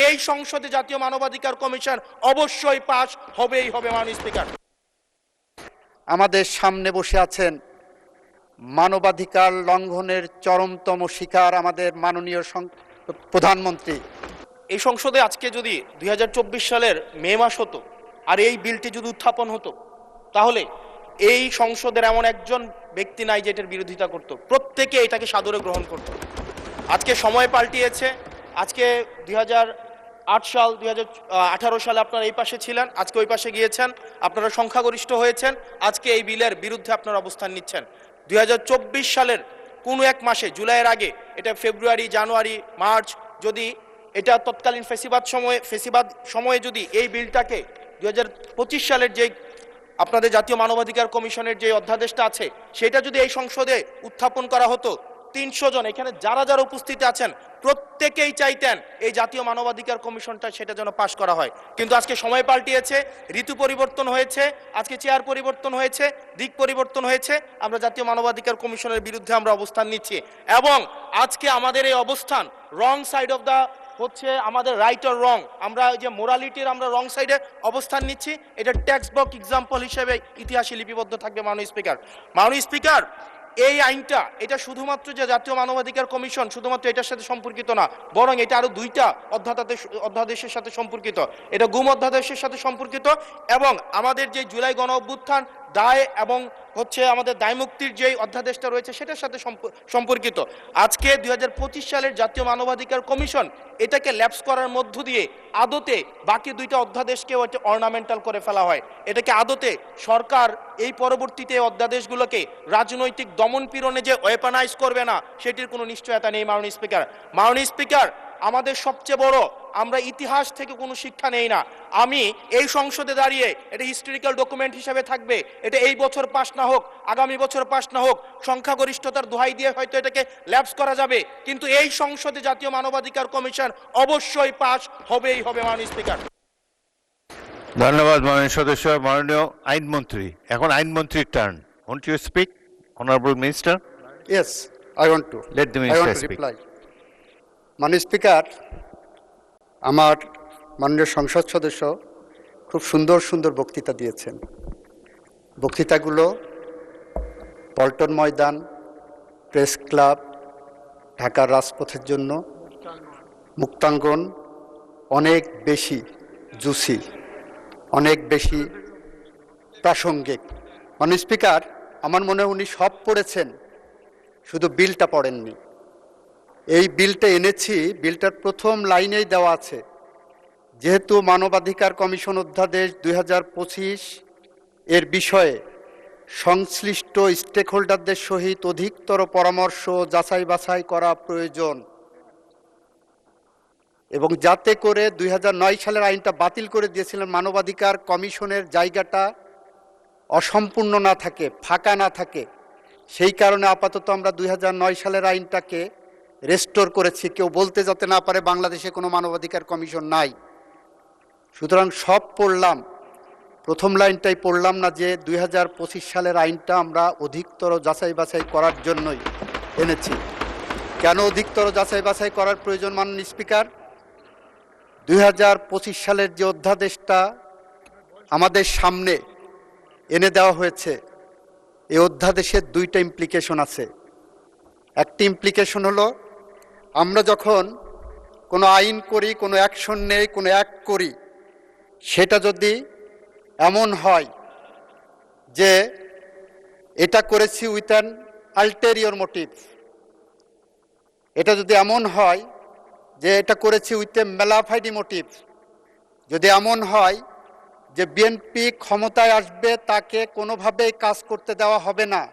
এই সংসদে জাতীয় মানবাধিকার কমিশন অবশ্যই পাশ হবেই হবে। মাননীয় স্পিকার, আমাদের সামনে বসে আছেন মানবাধিকার লঙ্ঘনের চরমতম শিকার আমাদের মাননীয় প্রধানমন্ত্রী। এই সংসদে আজকে যদি 2024 সালের মে মাস হতো আর এই বিলটি যদি উত্থাপন হতো, তাহলে এই সংসদের এমন একজন ব্যক্তি নাই যে এটার বিরোধিতা করত, প্রত্যেকে এটাকে সাদরে গ্রহণ করত। আজকে সময় পাল্টিয়েছে। আজকে 2008 সাল 2018 সালে আপনারা এই পাশে ছিলেন, আজকে ওই পাশে গিয়েছেন, আপনারা সংখ্যাগরিষ্ঠ হয়েছেন, আজকে এই বিলের বিরুদ্ধে আপনারা অবস্থান নিচ্ছেন। 2024 সালের কোনো এক মাসে, জুলাইয়ের আগে, এটা ফেব্রুয়ারি, জানুয়ারি, মার্চ, যদি এটা তৎকালীন ফেসিবাদ সময়ে যদি এই বিলটাকে 2025 সালের যে আপনাদের জাতীয় মানবাধিকার কমিশনের যে অধ্যাদেশটা আছে সেটা যদি এই সংসদে উত্থাপন করা হতো, 300 জন এখানে যারা যারা উপস্থিত আছেন প্রত্যেকেই চাইতেন এই জাতীয় মানবাধিকার কমিশনটা সেটা যেন পাশ করা হয়। কিন্তু আজকে সময় পাল্টিয়েছে, ঋতু পরিবর্তন হয়েছে, আজকে চেয়ার পরিবর্তন হয়েছে, দিক পরিবর্তন হয়েছে, আমরা জাতীয় মানবাধিকার কমিশনের বিরুদ্ধে আমরা অবস্থান নিচ্ছি। এবং আজকে আমাদের এই অবস্থান রং সাইড অফ দ্য হচ্ছে আমাদের রাইট অর রং, আমরা যে মোরালিটির আমরা রং সাইডে অবস্থান নিচ্ছি, এটা টেক্সট বুক এক্সাম্পল হিসেবে ইতিহাসে লিপিবদ্ধ থাকবে। মাননীয় স্পিকার, এই আইনটা এটা শুধুমাত্র যে জাতীয় মানবাধিকার কমিশন শুধুমাত্র এটার সাথে সম্পর্কিত না, বরং এটা আরো 2টা অধ্যাদেশের সাথে সম্পর্কিত। এটা গুম অধ্যাদেশের সাথে সম্পর্কিত এবং আমাদের যে জুলাই গণ অভ্যুত্থান দায় এবং হচ্ছে আমাদের দায়মুক্তির যে অধ্যাদেশটা রয়েছে সেটার সাথে সম্পর্কিত। আজকে 2025 সালের জাতীয় মানবাধিকার কমিশন এটাকে ল্যাপস করার মধ্য দিয়ে আদতে বাকি 2টা অধ্যাদেশকে অর্নামেন্টাল করে ফেলা হয়। এটাকে আদতে সরকার এই পরবর্তীতে অধ্যাদেশগুলোকে রাজনৈতিক দমন পীড়নে যে ওয়েপনাইজ করবে না সেটির কোনো নিশ্চয়তা নেই। মাননীয় স্পিকার, আমাদের সবচেয়ে বড়, আমরা ইতিহাস থেকে কোনো শিক্ষা নেই না। আমি এই সংসদে দাঁড়িয়ে এটা হিস্টোরিক্যাল ডকুমেন্ট হিসেবে থাকবে, এটা এই বছর পাশ না হোক, আগামী বছর পাশ না হোক, সংখ্যাগরিষ্ঠতার দোহাই দিয়ে হয়তো এটাকে ল্যাপস করা যাবে, কিন্তু এই সংসদে জাতীয় মানবাধিকার কমিশন অবশ্যই পাশ হবেই হবে। মাননীয় স্পিকার, ধন্যবাদ মাননীয় সদস্য। মাননীয় আইনমন্ত্রী, এখন আইনমন্ত্রীর turn. Want you speak, honourable minister? Yes, I want to. Let the I minister want to speak. reply. মাননীয় স্পিকার, আমার মাননীয় সংসদ সদস্য খুব সুন্দর সুন্দর বক্তৃতা দিয়েছেন। বক্তৃতাগুলো পল্টন ময়দান, প্রেস ক্লাব, ঢাকার রাজপথের জন্য, মুক্তাঙ্গন অনেক বেশি জুসি, অনেক বেশি প্রাসঙ্গিক। মাননীয় স্পিকার, আমার মনে হয় উনি সব পড়েছেন, শুধু বিলটা পড়েননি। এই বিলটা এনেছি, বিলটার প্রথম লাইনেই দেওয়া আছে, যেহেতু মানবাধিকার কমিশন অধ্যাদেশ 2025 এর বিষয়ে সংশ্লিষ্ট স্টেক হোল্ডারদের সহিত অধিকতর পরামর্শ যাচাই বাছাই করা প্রয়োজন এবং যাতে করে 2009 সালের আইনটা বাতিল করে দিয়েছিলেন, মানবাধিকার কমিশনের জায়গাটা অসম্পূর্ণ না থাকে, ফাঁকা না থাকে, সেই কারণে আপাতত আমরা 2009 সালের আইনটাকে রেস্টোর করেছি, কেউ বলতে যাতে না পারে বাংলাদেশে কোনো মানবাধিকার কমিশন নাই। সুতরাং সব পড়লাম, প্রথম লাইনটাই পড়লাম না যে 2025 সালের আইনটা আমরা অধিকতর যাচাই বাছাই করার জন্যই এনেছি। কেন অধিকতর যাচাই বাছাই করার প্রয়োজন মাননীয় স্পিকার? 2025 সালের যে অধ্যাদেশটা আমাদের সামনে এনে দেওয়া হয়েছে, এই অধ্যাদেশের 2টা ইমপ্লিকেশন আছে। একটি ইমপ্লিকেশন হলো, আমরা যখন কোনো আইন করি, কোনো অ্যাকশন নেই, কোনো অ্যাক্ট করি, সেটা যদি এমন হয় যে এটা করেছি উইথ অ্যান আলটেরিয়র মোটিভ, এটা যদি এমন হয় যে এটা করেছি উইথ এ ম্যালাফাইডি মোটিভ, যদি এমন হয় যে বিএনপি ক্ষমতায় আসবে তাকে কোনোভাবেই কাজ করতে দেওয়া হবে না,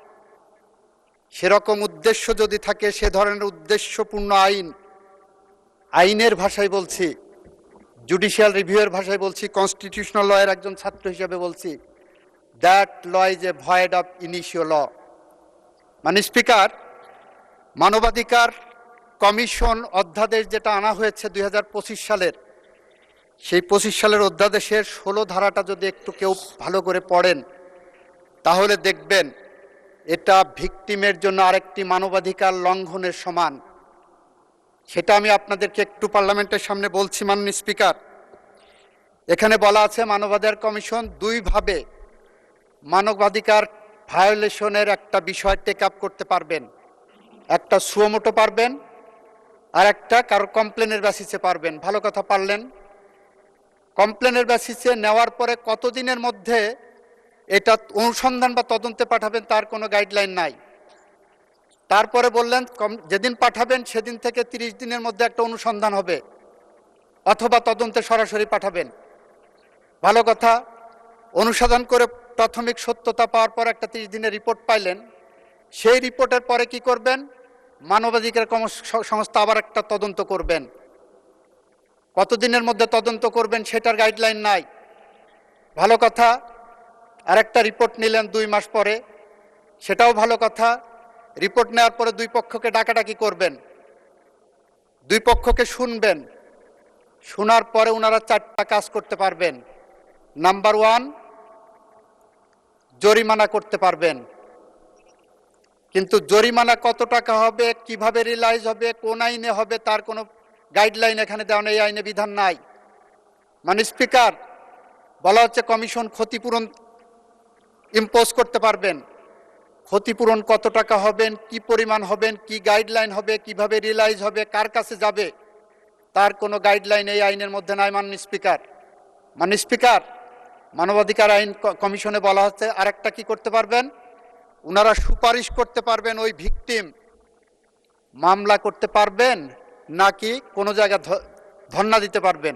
সেরকম উদ্দেশ্য যদি থাকে, সে ধরনের উদ্দেশ্যপূর্ণ আইনের ভাষায় বলছি, জুডিশিয়াল রিভিউয়ের ভাষায় বলছি, কনস্টিটিউশনাল লয়ের একজন ছাত্র হিসেবে বলছি, that law is a void of initio law. মানে স্পিকার, মানবাধিকার কমিশন অধ্যাদেশ যেটা আনা হয়েছে 2025 সালের, সেই 25 সালের অধ্যাদেশের 16 ধারাটা যদি একটু কেউ ভালো করে পড়েন, তাহলে দেখবেন এটা ভিকটিমের জন্য আরেকটি মানবাধিকার লঙ্ঘনের সমান। সেটা আমি আপনাদেরকে একটু পার্লামেন্টের সামনে বলছি। মাননীয় স্পিকার, এখানে বলা আছে মানবাধিকার কমিশন দুইভাবে মানবাধিকার ভায়োলেশনের একটা বিষয় টেক আপ করতে পারবেন। একটা সুমোটো পারবেন, আর একটা কারো কমপ্লেনের বেসিসে পারবেন। ভালো কথা, পারলেন। কমপ্লেনের বেসিসে নেওয়ার পরে কতদিনের মধ্যে এটা অনুসন্ধান বা তদন্তে পাঠাবেন তার কোনো গাইডলাইন নাই। তারপরে বললেন যেদিন পাঠাবেন সেদিন থেকে 30 দিনের মধ্যে একটা অনুসন্ধান হবে, অথবা তদন্তে সরাসরি পাঠাবেন। ভালো কথা, অনুসন্ধান করে প্রাথমিক সত্যতা পাওয়ার পর একটা 30 দিনের রিপোর্ট পাইলেন। সেই রিপোর্টের পরে কি করবেন? মানবাধিকার সংস্থা আবার একটা তদন্ত করবেন। কতদিনের মধ্যে তদন্ত করবেন সেটার গাইডলাইন নাই। ভালো কথা, আরেকটা রিপোর্ট নিলেন 2 মাস পরে, সেটাও ভালো কথা। রিপোর্ট নেওয়ার পরে দুই পক্ষকে ডাকাডাকি করবেন, দুই পক্ষকে শুনবেন। শোনার পরে ওনারা 4টা কাজ করতে পারবেন। নাম্বার 1, জরিমানা করতে পারবেন। কিন্তু জরিমানা কত টাকা হবে, কিভাবে রিলাইজ হবে, কোন আইনে হবে তার কোনো গাইডলাইন এখানে দেওয়া নেই, আইনে বিধান নাই। মাননীয় স্পিকার, বলা হচ্ছে কমিশন ক্ষতিপূরণ ইম্পোজ করতে পারবেন। ক্ষতিপূরণ কত টাকা হবেন, কি পরিমাণ হবেন, কি গাইডলাইন হবে, কিভাবে রিলাইজ হবে, কার কাছে যাবে, তার কোনো গাইডলাইন এই আইনের মধ্যে নাই। মাননীয় স্পিকার, মাননীয় স্পিকার, মানবাধিকার আইন কমিশনে বলা হচ্ছে আরেকটা কি করতে পারবেন? ওনারা সুপারিশ করতে পারবেন ওই ভিকটিম মামলা করতে পারবেন নাকি কোনো জায়গায় ধর্ণা দিতে পারবেন।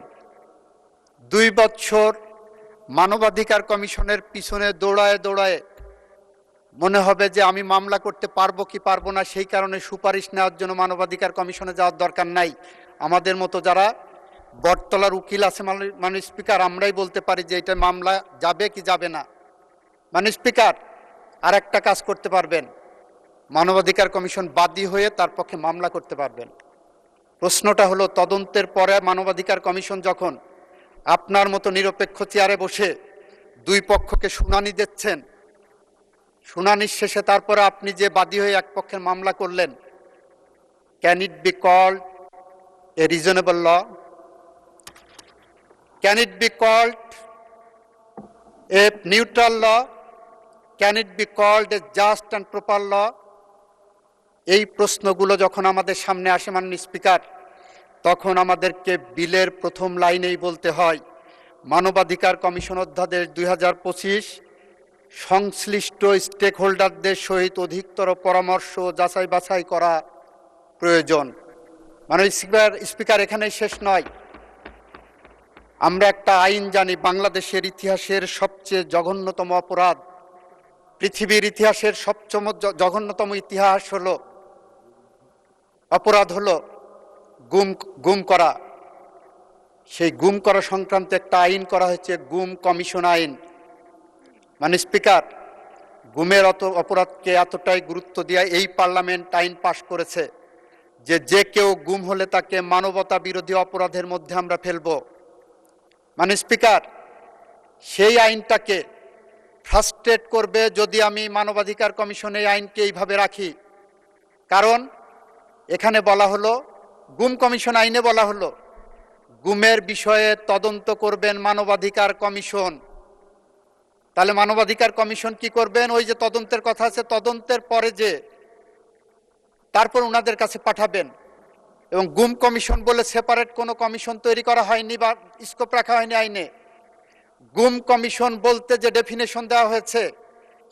2 বছর মানবাধিকার কমিশনের পিছনে দৌড়ায় দৌড়ায় মনে হবে যে আমি মামলা করতে পারবো কি পারবো না, সেই কারণে সুপারিশ নেওয়ার জন্য মানবাধিকার কমিশনে যাওয়ার দরকার নাই। আমাদের মতো যারা বটতলার উকিল আছে মাননীয় স্পিকার, আমরাই বলতে পারি যে এটা মামলা যাবে কি যাবে না। মাননীয় স্পিকার, আর একটা কাজ করতে পারবেন, মানবাধিকার কমিশন বাদী হয়ে তার পক্ষে মামলা করতে পারবেন। প্রশ্নটা হলো, তদন্তের পরে মানবাধিকার কমিশন যখন আপনার মতো নিরপেক্ষ চেয়ারে বসে দুই পক্ষকে শুনানি দিচ্ছেন, শুনানির শেষে তারপরে আপনি যে বাদী হয়ে এক পক্ষের মামলা করলেন, can it be called a reasonable law? Can it be called a neutral law? Can it be called a just and proper law? এই প্রশ্নগুলো যখন আমাদের সামনে আসে মাননীয় স্পিকার, তখন আমাদেরকে বিলের প্রথম লাইনেই বলতে হয় মানবাধিকার কমিশন অধ্যাদেশ 2025 সংশ্লিষ্ট স্টেক হোল্ডারদের সহিত অধিকতর পরামর্শ যাচাই বাছাই করা প্রয়োজন। মাননীয় স্পিকার, এখানেই শেষ নয়। আমরা একটা আইন জানি, বাংলাদেশের ইতিহাসের সবচেয়ে জঘন্যতম অপরাধ, পৃথিবীর ইতিহাসের সবচেয়ে জঘন্যতম ইতিহাস হলো অপরাধ হলো গুম করা। সেই গুম করা সংক্রান্ত একটা আইন করা হয়েছে, গুম কমিশন আইন। মাননীয় স্পিকার, গুমের অপরাধকে এতটাই গুরুত্ব দিয়ে এই পার্লামেন্ট আইন পাশ করেছে যে যে কেউ গুম হলে তাকে মানবতা বিরোধী অপরাধের মধ্যে আমরা ফেলব। মাননীয় স্পিকার, সেই আইনটাকে ফ্রাস্ট্রেট করবে যদি আমি মানবাধিকার কমিশন এই আইনকে এইভাবে রাখি। কারণ এখানে বলা হলো, গুম কমিশন আইনে বলা হলো গুমের বিষয়ে তদন্ত করবেন মানবাধিকার কমিশন। তাহলে মানবাধিকার কমিশন কি করবেন? ওই যে তদন্তের কথা আছে, তদন্তের পরে যে তারপর ওনাদের কাছে পাঠাবেন। এবং গুম কমিশন বলে সেপারেট কোনো কমিশন তৈরি করা হয়নি বা স্কোপ রাখা হয়নি আইনে। গুম কমিশন বলতে যে ডেফিনেশন দেওয়া হয়েছে,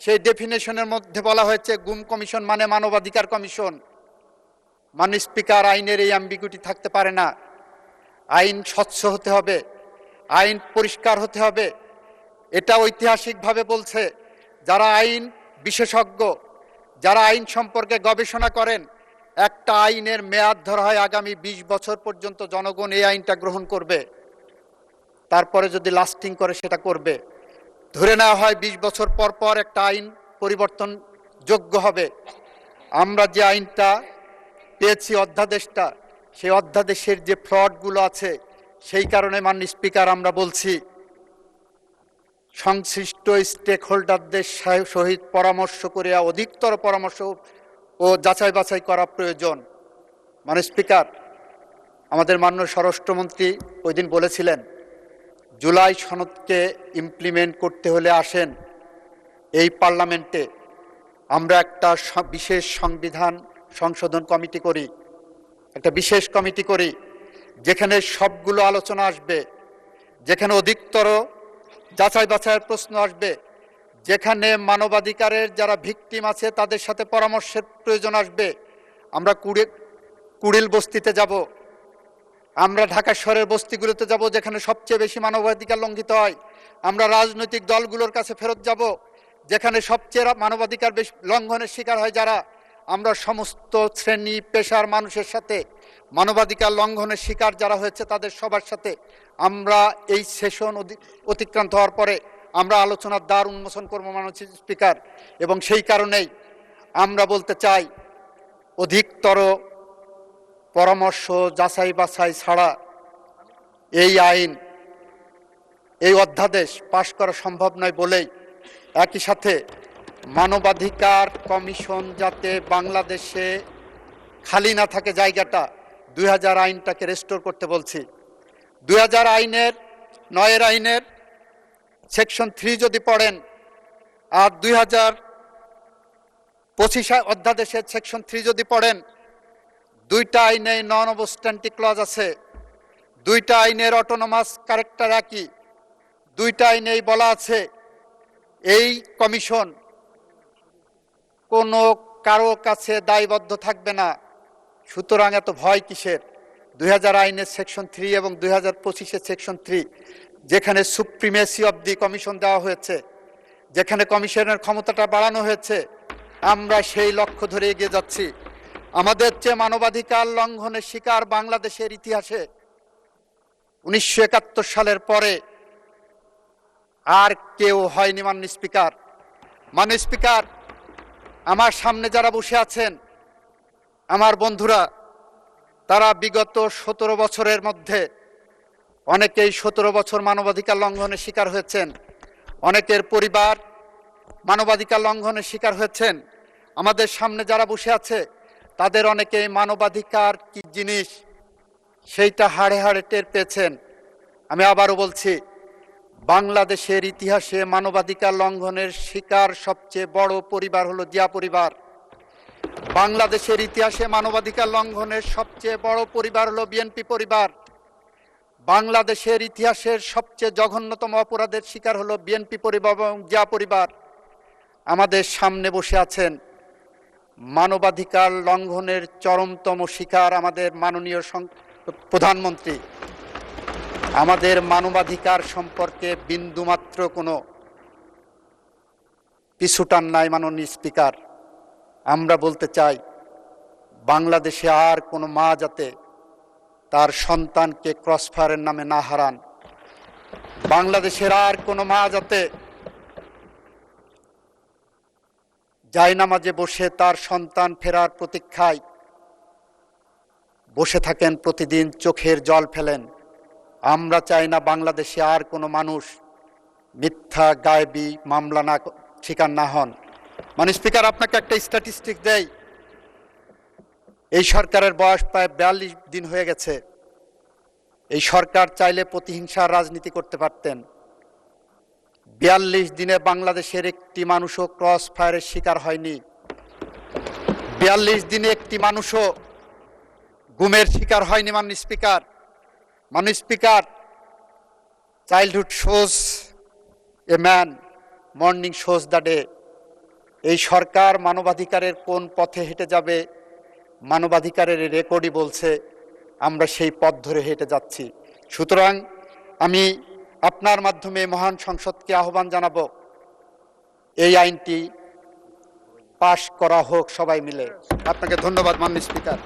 সেই ডেফিনেশনের মধ্যে বলা হয়েছে গুম কমিশন মানে মানবাধিকার কমিশন। মাননীয় স্পিকার, আইনের এই অ্যাম্বিগুইটি থাকতে পারে না। আইন স্বচ্ছ হতে হবে, আইন পরিষ্কার হতে হবে। এটা ঐতিহাসিকভাবে বলছে যারা আইন বিশেষজ্ঞ, যারা আইন সম্পর্কে গবেষণা করেন, একটা আইনের মেয়াদ ধরা হয় আগামী 20 বছর পর্যন্ত জনগণ এই আইনটা গ্রহণ করবে। তারপরে যদি লাস্টিং করে সেটা করবে। ধরে নেওয়া হয় 20 বছর পর পর একটা আইন পরিবর্তন যোগ্য হবে। আমরা যে আইনটা পেয়েছি, অধ্যাদেশটা, সেই অধ্যাদেশের যে ফ্রডগুলো আছে, সেই কারণে মাননীয় স্পিকার আমরা বলছি সংশ্লিষ্ট স্টেক হোল্ডারদের সহিত পরামর্শ করিয়া অধিকতর পরামর্শ ও যাচাই বাছাই করা প্রয়োজন। মাননীয় স্পিকার, আমাদের মাননীয় স্বরাষ্ট্রমন্ত্রী ওই দিন বলেছিলেন, জুলাই সনদকে ইমপ্লিমেন্ট করতে হলে আসেন এই পার্লামেন্টে আমরা একটা বিশেষ সংবিধান সংশোধন কমিটি করি, একটা বিশেষ কমিটি করি, যেখানে সবগুলো আলোচনা আসবে, যেখানে অধিকতর যাচাই বাছাইয়ের প্রশ্ন আসবে, যেখানে মানবাধিকারের যারা ভিকটিম আছে তাদের সাথে পরামর্শের প্রয়োজন আসবে। আমরা কুড়িল বস্তিতে যাব, আমরা ঢাকা শহরের বস্তিগুলোতে যাব যেখানে সবচেয়ে বেশি মানবাধিকার লঙ্ঘিত হয়। আমরা রাজনৈতিক দলগুলোর কাছে ফেরত যাব যেখানে সবচেয়ে মানবাধিকার বেশি লঙ্ঘনের শিকার হয় যারা। আমরা সমস্ত শ্রেণী পেশার মানুষের সাথে মানবাধিকার লঙ্ঘনের শিকার যারা হয়েছে তাদের সবার সাথে আমরা এই সেশন অতিক্রান্ত হওয়ার পরে আমরা আলোচনার দ্বার উন্মোচন করব মাননীয় স্পিকার। এবং সেই কারণেই আমরা বলতে চাই, অধিকতর পরামর্শ যাচাই বাছাই ছাড়া এই আইন, এই অধ্যাদেশ পাশ করা সম্ভব নয় বলেই একই সাথে মানবাধিকার কমিশন যাতে বাংলাদেশে খালি না থাকে জায়গাটা, 2000 আইনটাকে রেস্টোর করতে বলছি। 2000 আইনের 9 আইনের সেকশন 3 যদি পড়েন আর 2025 অধ্যাদেশের সেকশন 3 যদি পড়েন, দুইটা আইনে নন অবস্ট্যান্টিক ক্লজ আছে, দুইটা আইনের অটোনমাস ক্যারেক্টার একই, দুইটা আইনেই বলা আছে এই কমিশন কোনো কারো কাছে দায়বদ্ধ থাকবে না। সুতরাং এত ভয় কিসের? 2000 আইনের সেকশন 3 এবং 2025 সেকশন 3 যেখানে সুপ্রিমেসি অব দি কমিশন দেওয়া হয়েছে, যেখানে কমিশনের ক্ষমতাটা বাড়ানো হয়েছে, আমরা সেই লক্ষ্য ধরে এগিয়ে যাচ্ছি। আমাদের চেয়ে মানবাধিকার লঙ্ঘনের শিকার বাংলাদেশের ইতিহাসে 1971 সালের পরে আর কেউ হয়নি। মাননীয় স্পিকার, মাননীয় স্পিকার, আমার সামনে যারা বসে আছেন আমার বন্ধুরা, তারা বিগত 17 বছরের মধ্যে অনেকেই 17 বছর মানবাধিকার লঙ্ঘনের শিকার হয়েছেন, অনেকের পরিবার মানবাধিকার লঙ্ঘনের শিকার হয়েছেন। আমাদের সামনে যারা বসে আছে তাদের অনেকেই মানবাধিকার কি জিনিস সেইটা হাড়ে হাড়ে টের পেয়েছেন। আমি আবারও বলছি, বাংলাদেশের ইতিহাসে মানবাধিকার লঙ্ঘনের শিকার সবচেয়ে বড় পরিবার হলো জিয়া পরিবার। বাংলাদেশের ইতিহাসে মানবাধিকার লঙ্ঘনের সবচেয়ে বড় পরিবার হলো বিএনপি পরিবার। বাংলাদেশের ইতিহাসের সবচেয়ে জঘন্যতম অপরাধের শিকার হলো বিএনপি পরিবার এবং জিয়া পরিবার। আমাদের সামনে বসে আছেন মানবাধিকার লঙ্ঘনের চরমতম শিকার আমাদের মাননীয় প্রধানমন্ত্রী। আমাদের মানবাধিকার সম্পর্কে বিন্দুমাত্র কোনো পিছুটান নাই। মাননীয় স্পিকার, আমরা বলতে চাই, বাংলাদেশে আর কোনো মা যাতে তার সন্তানকে ক্রসফায়ারের নামে না হারান, বাংলাদেশের আর কোনো মা যাতে জায়নামাজে বসে তার সন্তান ফেরার প্রতীক্ষায় বসে থাকেন, প্রতিদিন চোখের জল ফেলেন। আমরা চাই না বাংলাদেশে আর কোনো মানুষ মিথ্যা গায়েবী মামলা না শিকার না হন। মাননীয় স্পিকার, আপনাকে একটা স্ট্যাটিস্টিক দেই। এই সরকারের বয়স প্রায় 42 দিন হয়ে গেছে। এই সরকার চাইলে প্রতিহিংসার রাজনীতি করতে পারতেন। 42 দিনে বাংলাদেশের একটি মানুষও ক্রস ফায়ারের শিকার হয়নি। 42 দিনে একটি মানুষও গুমের শিকার হয়নি। মাননীয় স্পিকার, মাননীয় speaker, childhood shows a man, morning shows the day. এই সরকার মানবাধিকারের কোন পথে হেঁটে যাবে, মানবাধিকারের রেকর্ডই বলছে আমরা সেই পথ ধরে হেঁটে যাচ্ছি। সুতরাং আমি আপনার মাধ্যমে মহান সংসদকে আহ্বান জানাবো, এই আইনটি পাশ করা হোক সবাই মিলে। আপনাকে ধন্যবাদ মাননীয় স্পিকার।